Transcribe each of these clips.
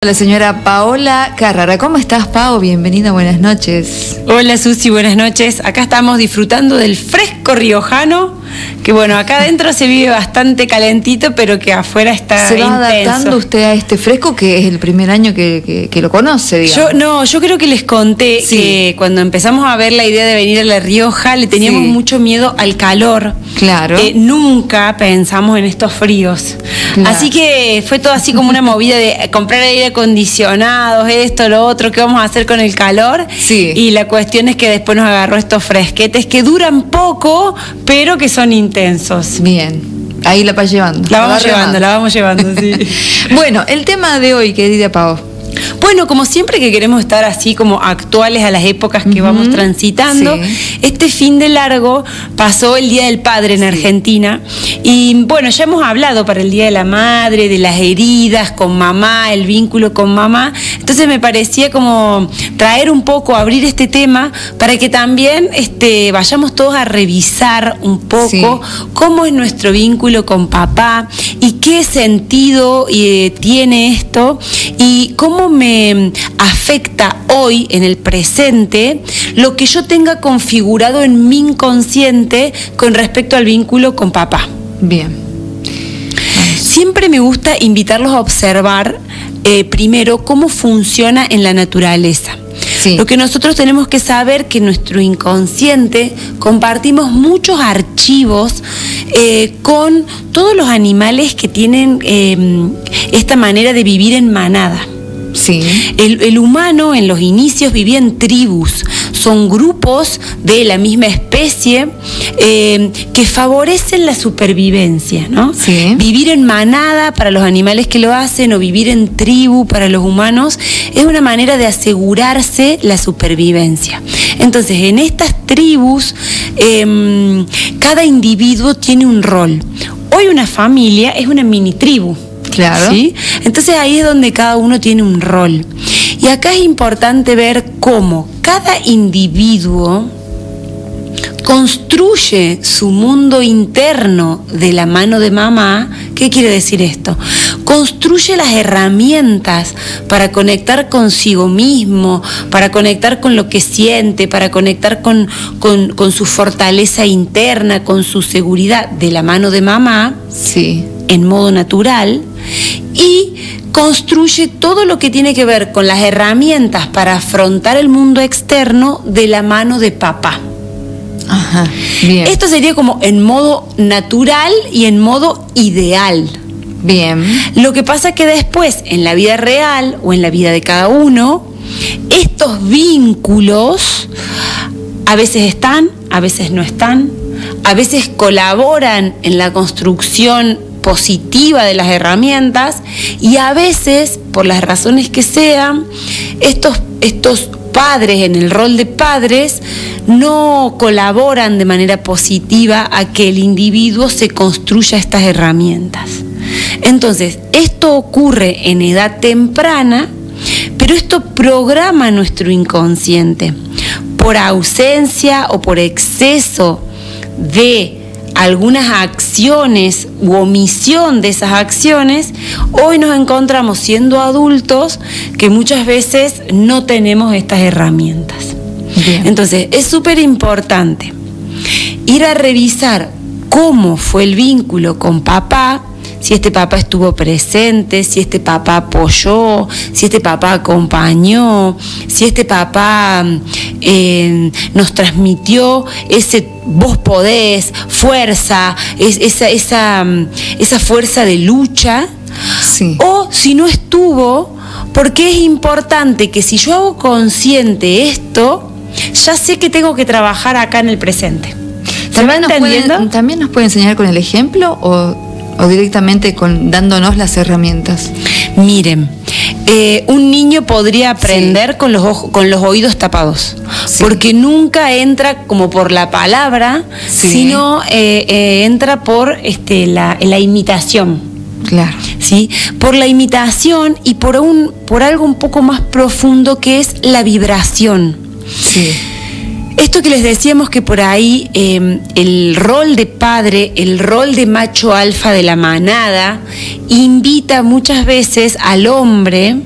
La señora Paola Carrara. ¿Cómo estás, Pao? Bienvenida, buenas noches. Hola, Susi, buenas noches. Acá estamos disfrutando del fresco riojano, que bueno, acá adentro se vive bastante calentito, pero que afuera está intenso. ¿Se va adaptando usted a este fresco, que es el primer año que lo conoce, digamos? Yo creo que les conté que cuando empezamos a ver la idea de venir a La Rioja, le teníamos mucho miedo al calor. Claro. Nunca pensamos en estos fríos. Claro. Así que fue todo así como una movida de comprar aire acondicionados, esto, lo otro, ¿qué vamos a hacer con el calor? Sí. Y la cuestión es que después nos agarró estos fresquetes que duran poco, pero que son intensos. Bien. Ahí la vas llevando. La vamos llevando, sí. Bueno, el tema de hoy, querida Pao. Bueno, como siempre que queremos estar así como actuales a las épocas que vamos transitando, este fin de largo pasó el Día del Padre en Argentina y bueno, ya hemos hablado para el Día de la Madre, de las heridas con mamá, el vínculo con mamá, entonces me parecía como traer un poco, abrir este tema para que también vayamos todos a revisar un poco cómo es nuestro vínculo con papá y qué sentido tiene esto y cómo me afecta hoy, en el presente, lo que yo tenga configurado en mi inconsciente con respecto al vínculo con papá. Bien. Siempre me gusta invitarlos a observar primero cómo funciona en la naturaleza. Sí. Lo que nosotros tenemos que saber que en nuestro inconsciente compartimos muchos archivos con todos los animales que tienen esta manera de vivir en manada. Sí. El humano en los inicios vivía en tribus, son grupos de la misma especie que favorecen la supervivencia, ¿no? Sí. Vivir en manada para los animales que lo hacen o vivir en tribu para los humanos es una manera de asegurarse la supervivencia. Entonces, en estas tribus, cada individuo tiene un rol. Hoy una familia es una mini tribu. Claro. ¿Sí? Entonces ahí es donde cada uno tiene un rol. Y acá es importante ver cómo cada individuo construye su mundo interno de la mano de mamá. ¿Qué quiere decir esto? Construye las herramientas para conectar consigo mismo, para conectar con lo que siente, para conectar con su fortaleza interna, con su seguridad de la mano de mamá. Sí. En modo natural, y construye todo lo que tiene que ver con las herramientas para afrontar el mundo externo de la mano de papá. Ajá, bien. Esto sería como en modo natural y en modo ideal. Bien. Lo que pasa es que después, en la vida real o en la vida de cada uno, estos vínculos a veces están, a veces no están, a veces colaboran en la construcción positiva de las herramientas y a veces, por las razones que sean, estos padres en el rol de padres no colaboran de manera positiva a que el individuo se construya estas herramientas. Entonces, esto ocurre en edad temprana, pero esto programa nuestro inconsciente. Por ausencia o por exceso de algunas acciones u omisión de esas acciones, hoy nos encontramos siendo adultos que muchas veces no tenemos estas herramientas. Bien. Entonces, es súper importante ir a revisar cómo fue el vínculo con papá, si este papá estuvo presente, si este papá apoyó, si este papá acompañó, si este papá nos transmitió ese vos podés, fuerza, esa fuerza de lucha, o si no estuvo, porque es importante que si yo hago consciente esto, ya sé que tengo que trabajar acá en el presente. ¿También nos puede enseñar con el ejemplo o directamente dándonos las herramientas? Miren, un niño podría aprender con los oídos tapados, porque nunca entra como por la palabra, sino entra por la imitación. Claro. ¿Sí? Por la imitación y por algo un poco más profundo que es la vibración. Sí. Esto que les decíamos que por ahí el rol de padre, el rol de macho alfa de la manada, invita muchas veces al hombre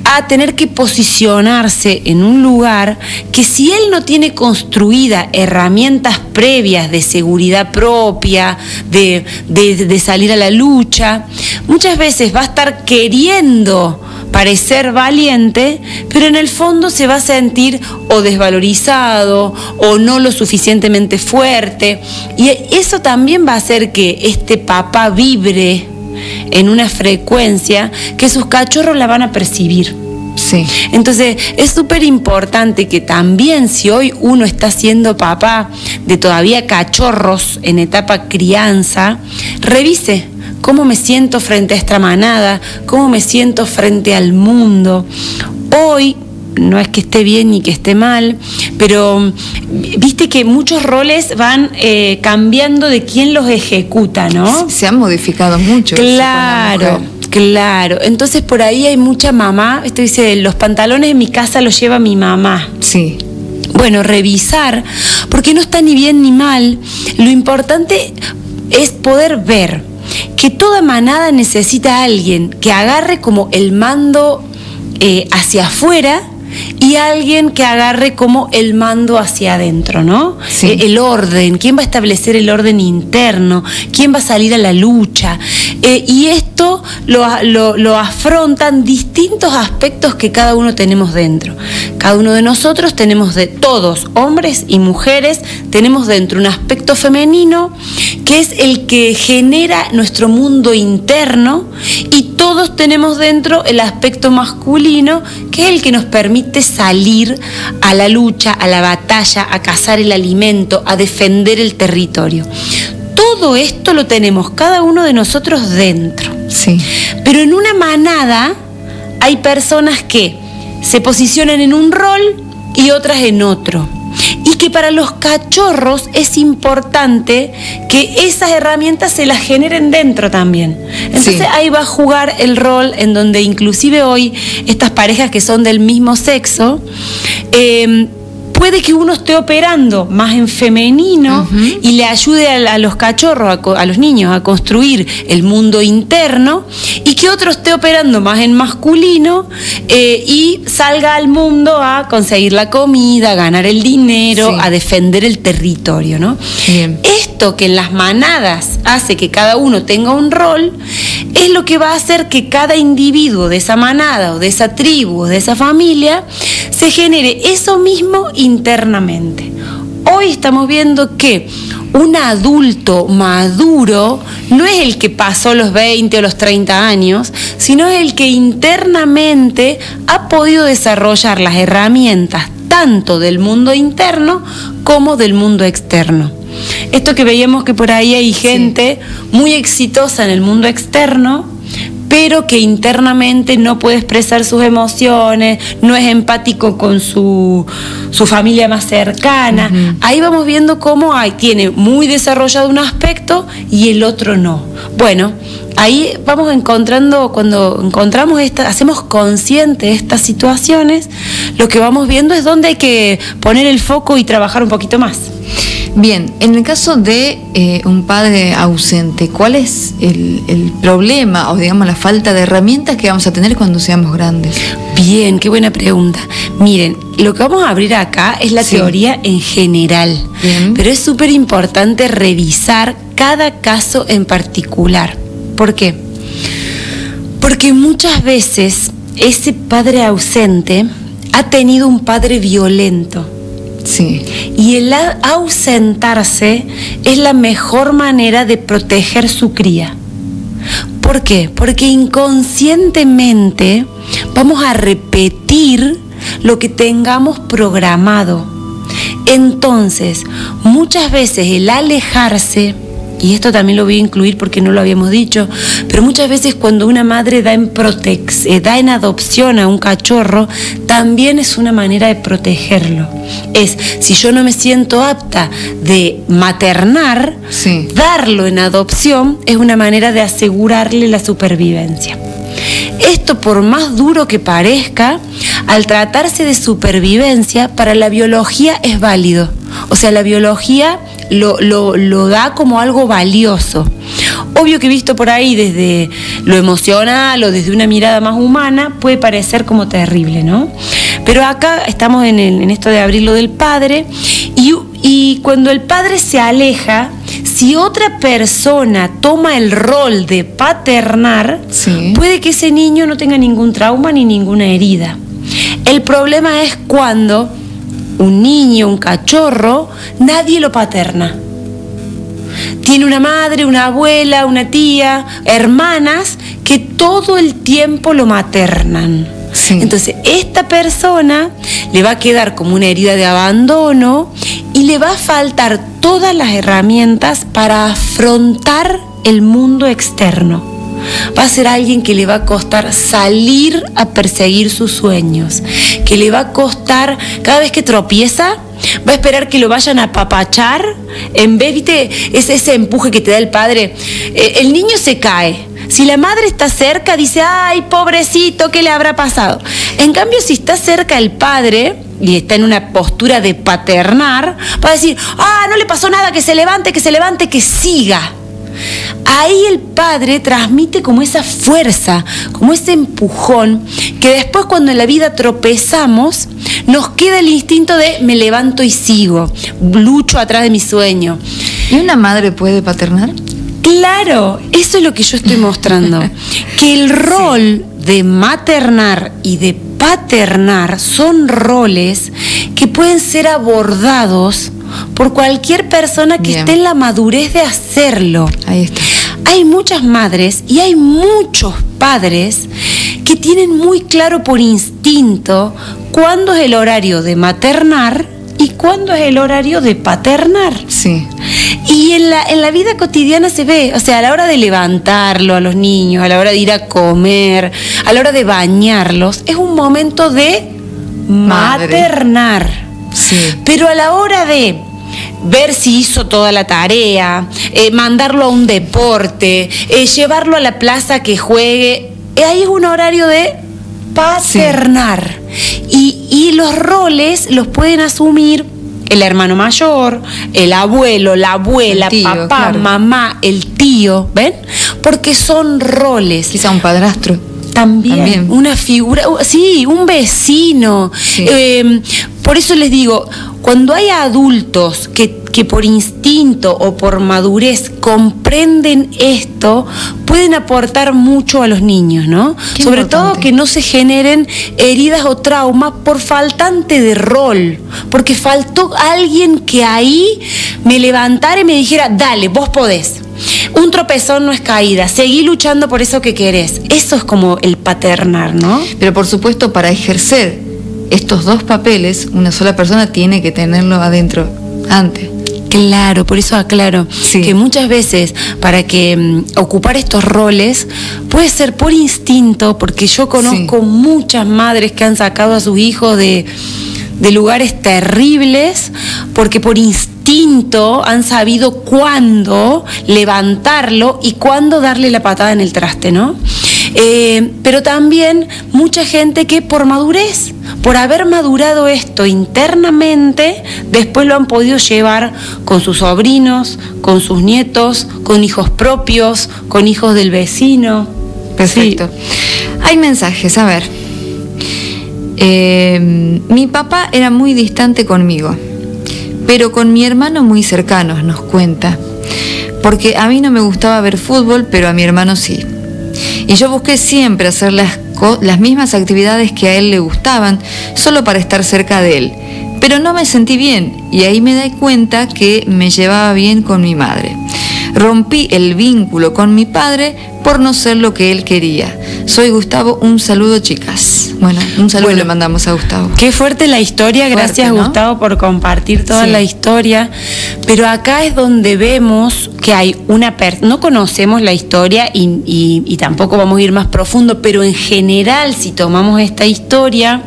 a tener que posicionarse en un lugar que si él no tiene construida herramientas previas de seguridad propia, de salir a la lucha, muchas veces va a estar queriendo parecer valiente, pero en el fondo se va a sentir o desvalorizado o no lo suficientemente fuerte, y eso también va a hacer que este papá vibre en una frecuencia que sus cachorros la van a percibir. Sí. Entonces es súper importante que también, si hoy uno está siendo papá de todavía cachorros en etapa crianza, revise cómo me siento frente a esta manada, cómo me siento frente al mundo. Hoy, no es que esté bien ni que esté mal, pero viste que muchos roles van cambiando de quién los ejecuta, ¿no? Se han modificado mucho. Claro. Claro, entonces por ahí hay mucha mamá, esto dice, los pantalones en mi casa los lleva mi mamá. Sí. Bueno, revisar, porque no está ni bien ni mal, lo importante es poder ver que toda manada necesita a alguien que agarre como el mando hacia afuera y alguien que agarre como el mando hacia adentro, ¿no? Sí. El orden, quién va a establecer el orden interno, quién va a salir a la lucha. Y esto lo afrontan distintos aspectos que cada uno tenemos dentro. Cada uno de nosotros tenemos, de todos, hombres y mujeres, tenemos dentro un aspecto femenino que es el que genera nuestro mundo interno, y todos tenemos dentro el aspecto masculino, que es el que nos permite salir a la lucha, a la batalla, a cazar el alimento, a defender el territorio. Todo esto lo tenemos cada uno de nosotros dentro. Sí. Pero en una manada hay personas que se posicionan en un rol y otras en otro. Y que para los cachorros es importante que esas herramientas se las generen dentro también. Entonces ahí va a jugar el rol en donde inclusive hoy estas parejas que son del mismo sexo, puede que uno esté operando más en femenino y le ayude a los cachorros, a los niños, a construir el mundo interno, y que otro esté operando más en masculino y salga al mundo a conseguir la comida, a ganar el dinero, a defender el territorio, ¿no? Bien. Esto que en las manadas hace que cada uno tenga un rol, es lo que va a hacer que cada individuo de esa manada o de esa tribu o de esa familia se genere eso mismo internamente. Hoy estamos viendo que un adulto maduro no es el que pasó los 20 o los 30 años, sino es el que internamente ha podido desarrollar las herramientas tanto del mundo interno como del mundo externo. Esto que veíamos que por ahí hay gente muy exitosa en el mundo externo, pero que internamente no puede expresar sus emociones, no es empático con su familia más cercana. Ahí vamos viendo cómo tiene muy desarrollado un aspecto y el otro no. Bueno, ahí vamos encontrando, cuando encontramos hacemos consciente estas situaciones, lo que vamos viendo es dónde hay que poner el foco y trabajar un poquito más. Bien, en el caso de un padre ausente, ¿cuál es el problema o digamos la falta de herramientas que vamos a tener cuando seamos grandes? Bien, qué buena pregunta. Miren, lo que vamos a abrir acá es la teoría en general, pero es súper importante revisar cada caso en particular. ¿Por qué? Porque muchas veces ese padre ausente ha tenido un padre violento. Sí. Y el ausentarse es la mejor manera de proteger su cría. ¿Por qué? Porque inconscientemente vamos a repetir lo que tengamos programado. Entonces, muchas veces el alejarse, y esto también lo voy a incluir porque no lo habíamos dicho, pero muchas veces cuando una madre da en adopción a un cachorro, también es una manera de protegerlo. Si yo no me siento apta de maternar, darlo en adopción es una manera de asegurarle la supervivencia. Esto, por más duro que parezca, al tratarse de supervivencia, para la biología es válido. O sea, la biología lo da como algo valioso. Obvio que visto por ahí desde lo emocional o desde una mirada más humana puede parecer como terrible, ¿no? Pero acá estamos en esto de abrir lo del padre y cuando el padre se aleja, si otra persona toma el rol de paternar, sí, puede que ese niño no tenga ningún trauma ni ninguna herida. El problema es cuando un niño, un cachorro, nadie lo paterna. Tiene una madre, una abuela, una tía, hermanas que todo el tiempo lo maternan. sí. Entonces, esta persona le va a quedar como una herida de abandono y le va a faltar todas las herramientas para afrontar el mundo externo. Va a ser alguien que le va a costar salir a perseguir sus sueños, que le va a costar, cada vez que tropieza, va a esperar que lo vayan a apapachar, en vez, ¿viste? Ese empuje que te da el padre. El niño se cae. Si la madre está cerca, dice, ay, pobrecito, ¿qué le habrá pasado? En cambio, si está cerca el padre y está en una postura de paternar, va a decir, no le pasó nada, que se levante, que siga. Ahí el padre transmite como esa fuerza, como ese empujón, que después cuando en la vida tropezamos, nos queda el instinto de me levanto y sigo, lucho atrás de mi sueño. ¿Y una madre puede paternar? Claro, eso es lo que yo estoy mostrando, que el rol de maternar y de paternar son roles que pueden ser abordados por cualquier persona que esté en la madurez de hacerlo. Ahí está. Hay muchas madres y hay muchos padres que tienen muy claro por instinto cuándo es el horario de maternar y cuándo es el horario de paternar. Sí. Y en la vida cotidiana se ve, o sea, a la hora de levantarlo a los niños, a la hora de ir a comer, a la hora de bañarlos, es un momento de maternar. Sí. Pero a la hora de ver si hizo toda la tarea, mandarlo a un deporte, llevarlo a la plaza que juegue, ahí es un horario de paternar. Sí. Y los roles los pueden asumir el hermano mayor, el abuelo, la abuela, el tío, papá, claro, mamá, el tío, ¿ven? Porque son roles. Quizá un padrastro. También, una figura, sí, un vecino. Sí. Por eso les digo, cuando hay adultos que por instinto o por madurez comprenden esto, pueden aportar mucho a los niños, ¿no? Sobre todo que no se generen heridas o traumas por faltante de rol, porque faltó alguien que ahí me levantara y me dijera, dale, vos podés. Un tropezón no es caída, seguí luchando por eso que querés. Eso es como el paternar, ¿no? Pero por supuesto, para ejercer estos dos papeles, una sola persona tiene que tenerlo adentro antes. Claro, por eso aclaro que muchas veces para que ocupar estos roles puede ser por instinto, porque yo conozco muchas madres que han sacado a sus hijos de lugares terribles, porque por instinto han sabido cuándo levantarlo y cuándo darle la patada en el traste, ¿no? Pero también mucha gente que por madurez, por haber madurado esto internamente, después lo han podido llevar con sus sobrinos, con sus nietos, con hijos propios, con hijos del vecino. Perfecto. Sí. Hay mensajes, a ver. Mi papá era muy distante conmigo, pero con mi hermano muy cercanos, nos cuenta. Porque a mí no me gustaba ver fútbol, pero a mi hermano sí. Y yo busqué siempre hacer las mismas actividades que a él le gustaban, solo para estar cerca de él. Pero no me sentí bien, y ahí me di cuenta que me llevaba bien con mi madre. Rompí el vínculo con mi padre por no ser lo que él quería. Soy Gustavo, un saludo, chicas. Bueno, un saludo le mandamos a Gustavo. Qué fuerte la historia, gracias, ¿no? Gustavo, por compartir toda la historia. Pero acá es donde vemos que hay una persona, no conocemos la historia y tampoco vamos a ir más profundo, pero en general, si tomamos esta historia,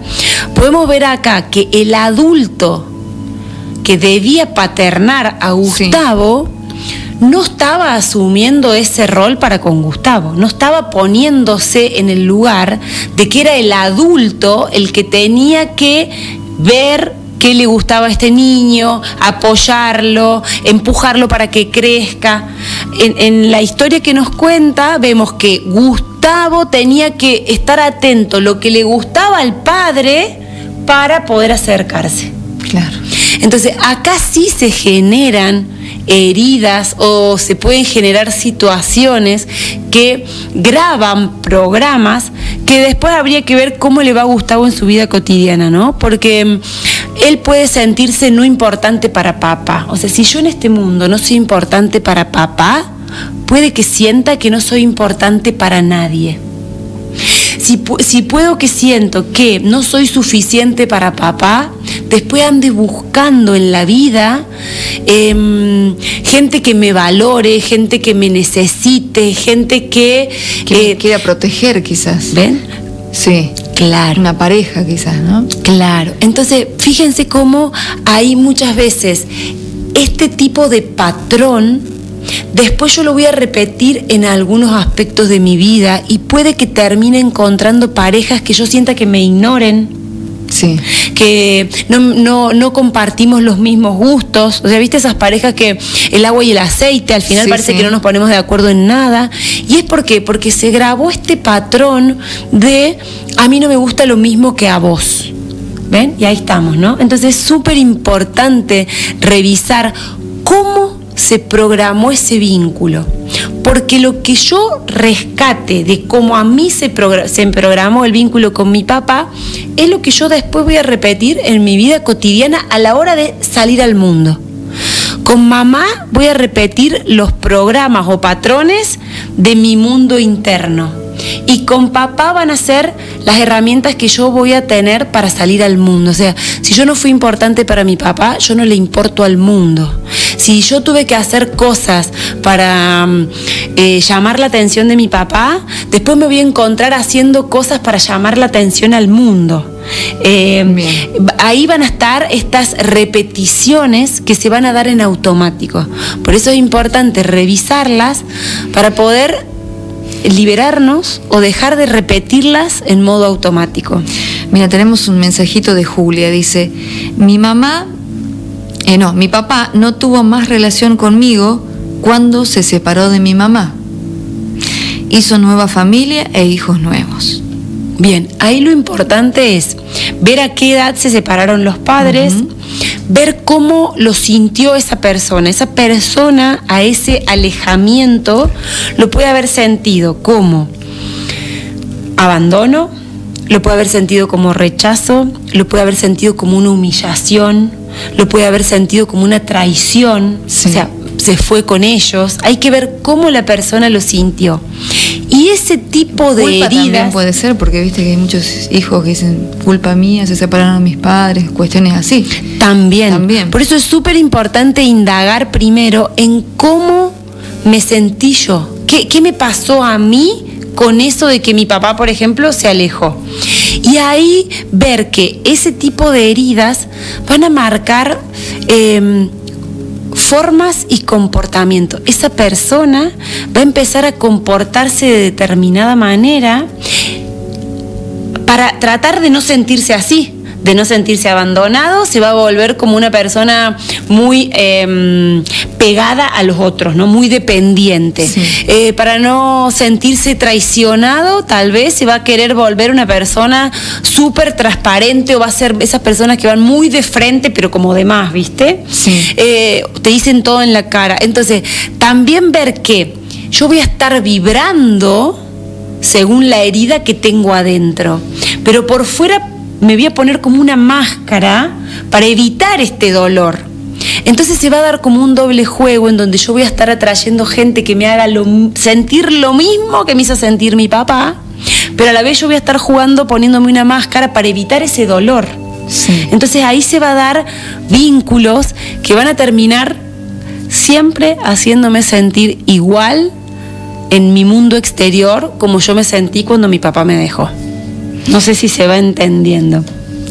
podemos ver acá que el adulto que debía paternar a Gustavo no estaba asumiendo ese rol para con Gustavo, no estaba poniéndose en el lugar de que era el adulto el que tenía que ver qué le gustaba a este niño, apoyarlo, empujarlo para que crezca. en la historia que nos cuenta, vemos que Gustavo tenía que estar atento a lo que le gustaba al padre para poder acercarse. Claro. Entonces, acá sí se generan heridas o se pueden generar situaciones que graban programas que después habría que ver cómo le va a Gustavo en su vida cotidiana, ¿no? Porque él puede sentirse no importante para papá. O sea, si yo en este mundo no soy importante para papá, puede que sienta que no soy importante para nadie. Si puedo que siento que no soy suficiente para papá, después ande buscando en la vida gente que me valore, gente que me necesite, gente que me quiera proteger quizás. ¿Ven? Sí. Claro. Una pareja quizás, ¿no? Claro. Entonces, fíjense cómo hay muchas veces este tipo de patrón. Después yo lo voy a repetir en algunos aspectos de mi vida y puede que termine encontrando parejas que yo sienta que me ignoren, sí, que no compartimos los mismos gustos. O sea, ¿viste esas parejas que el agua y el aceite, al final parece que no nos ponemos de acuerdo en nada? ¿Y es por qué? Porque se grabó este patrón de a mí no me gusta lo mismo que a vos. ¿Ven? Y ahí estamos, ¿no? Entonces es súper importante revisar cómo se programó ese vínculo, porque lo que yo rescate de cómo a mí se programó el vínculo con mi papá es lo que yo después voy a repetir en mi vida cotidiana a la hora de salir al mundo. Con mamá voy a repetir los programas o patrones de mi mundo interno. Y con papá van a ser las herramientas que yo voy a tener para salir al mundo. O sea, si yo no fui importante para mi papá, yo no le importo al mundo. Si yo tuve que hacer cosas para llamar la atención de mi papá, después me voy a encontrar haciendo cosas para llamar la atención al mundo. Ahí van a estar estas repeticiones que se van a dar en automático. Por eso es importante revisarlas para poder liberarnos o dejar de repetirlas en modo automático. Mira, tenemos un mensajito de Julia, dice: mi papá no tuvo más relación conmigo cuando se separó de mi mamá. Hizo nueva familia e hijos nuevos. Bien, ahí lo importante es ver a qué edad se separaron los padres, ver cómo lo sintió esa persona. Esa persona a ese alejamiento lo puede haber sentido como abandono, lo puede haber sentido como rechazo, lo puede haber sentido como una humillación, lo puede haber sentido como una traición, sí. O sea, se fue con ellos. Hay que ver cómo la persona lo sintió. Y ese tipo de culpa heridas también puede ser, porque viste que hay muchos hijos que dicen culpa mía, se separaron mis padres, cuestiones así. También. Por eso es súper importante indagar primero en cómo me sentí yo. ¿Qué me pasó a mí con eso de que mi papá, por ejemplo, se alejó? Y ahí ver que ese tipo de heridas van a marcar formas y comportamiento. Esa persona va a empezar a comportarse de determinada manera para tratar de no sentirse así, de no sentirse abandonado. Se va a volver como una persona muy pegada a los otros, ¿no? Muy dependiente. Sí. Para no sentirse traicionado, tal vez se va a querer volver una persona súper transparente, o va a ser esas personas que van muy de frente, pero como de más, ¿viste? Sí. Te dicen todo en la cara. Entonces, también ver que yo voy a estar vibrando según la herida que tengo adentro, pero por fuera me voy a poner como una máscara para evitar este dolor. Entonces se va a dar como un doble juego en donde yo voy a estar atrayendo gente que me haga sentir lo mismo que me hizo sentir mi papá, pero a la vez yo voy a estar jugando poniéndome una máscara para evitar ese dolor. Sí. Entonces ahí se va a dar vínculos que van a terminar siempre haciéndome sentir igual en mi mundo exterior como yo me sentí cuando mi papá me dejó. No sé si se va entendiendo.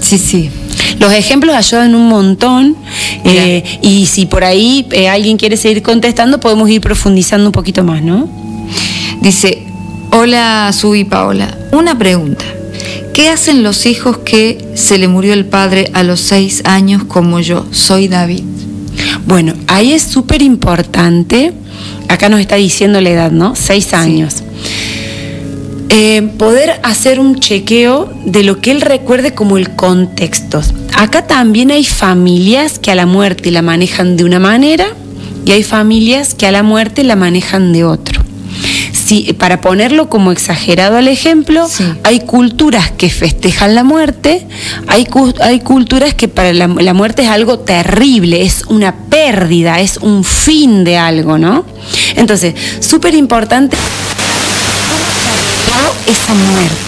Sí. Los ejemplos ayudan un montón y si por ahí alguien quiere seguir contestando, podemos ir profundizando un poquito más, ¿no? Dice: hola, Su y Paola. Una pregunta. ¿Qué hacen los hijos que se le murió el padre a los 6 años como yo? Soy David. Bueno, ahí es súper importante acá nos está diciendo la edad, ¿no? 6 años. Poder hacer un chequeo de lo que él recuerde como el contexto. Acá también hay familias que a la muerte la manejan de una manera y hay familias que a la muerte la manejan de otro. Sí, para ponerlo como exagerado al ejemplo, sí. Hay culturas que festejan la muerte, hay culturas que para la muerte es algo terrible, es una pérdida, es un fin de algo, ¿no? Entonces, súper importante esa muerte.